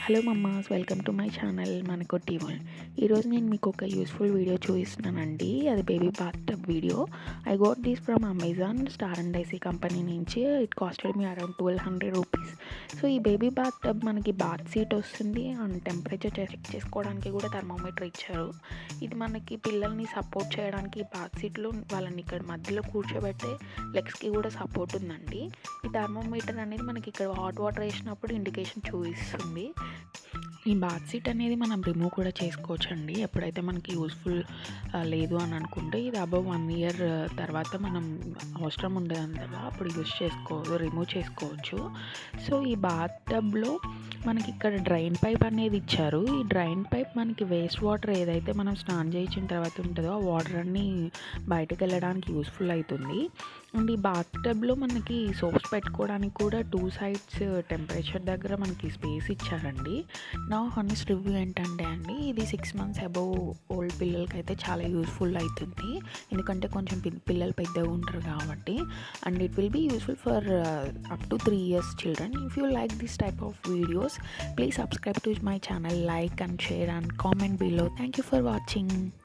Hello mommas, welcome to my channel మనకొట్టి world. ఈరోజు నేను మీకు ఒక యూస్ఫుల్ వీడియో చూపిస్తున్నానండి. అది baby bath tub video. I got this from Amazon star and ఐసీ కంపెనీ నుంచి. It costed me around 1200 rupees. So ఈ బేబీ బాత్ టబ్ మనకి బాత్ సీట్ వస్తుంది అండ్ టెంపరేచర్ చెక్ చేసుకోవడానికి కూడా థర్మోమీటర్ ఇచ్చారు. ఇది మనకి పిల్లల్ని సపోర్ట్ చేయడానికి బాత్ సీట్లో వాళ్ళని ఇక్కడ మధ్యలో కూర్చోబెట్టే లెగ్స్కి కూడా సపోర్ట్ ఉందండి. ఈ థర్మోమీటర్ అనేది మనకి ఇక్కడ హాట్ వాటర్ వేసినప్పుడు ఇండికేషన్ చూపిస్తుంది. ఈ బాత్ సీట్ అనేది మనం రిమూవ్ కూడా చేసుకోవచ్చు అండి. ఎప్పుడైతే మనకి యూస్ఫుల్ లేదు అని అనుకుంటే ఇది అబవ్ 1 ఇయర్ తర్వాత మనం అవసరం ఉండదంతగా అప్పుడు రిమూవ్ చేసుకోవచ్చు. సో ఈ బాత్ టబ్లో మనకి ఇక్కడ డ్రైన్ పైప్ అనేది ఇచ్చారు. ఈ డ్రైన్ పైప్ మనకి వేస్ట్ వాటర్ ఏదైతే మనం స్నానం చేయించిన తర్వాత ఉంటుందో ఆ వాటర్ అన్నీ బయటకు వెళ్ళడానికి యూస్ఫుల్ అవుతుంది. అండ్ ఈ బాత్ టబ్లో మనకి సోప్స్ పెట్టుకోవడానికి కూడా 2 సైడ్స్ టెంపరేచర్ దగ్గర మనకి స్పేస్ ఇచ్చారండి. నా హానెస్ట్ రివ్యూ ఏంటంటే అండి, ఇది 6 మంత్స్ అబవ్ ఓల్డ్ పిల్లలకి అయితే చాలా యూస్ఫుల్ అవుతుంది. ఎందుకంటే కొంచెం పిల్లలు పెద్దగా ఉంటారు కాబట్టి. And it will be useful for up to 3 years children. If you like this type of videos, please subscribe to my channel, like and share and comment below. Thank you for watching.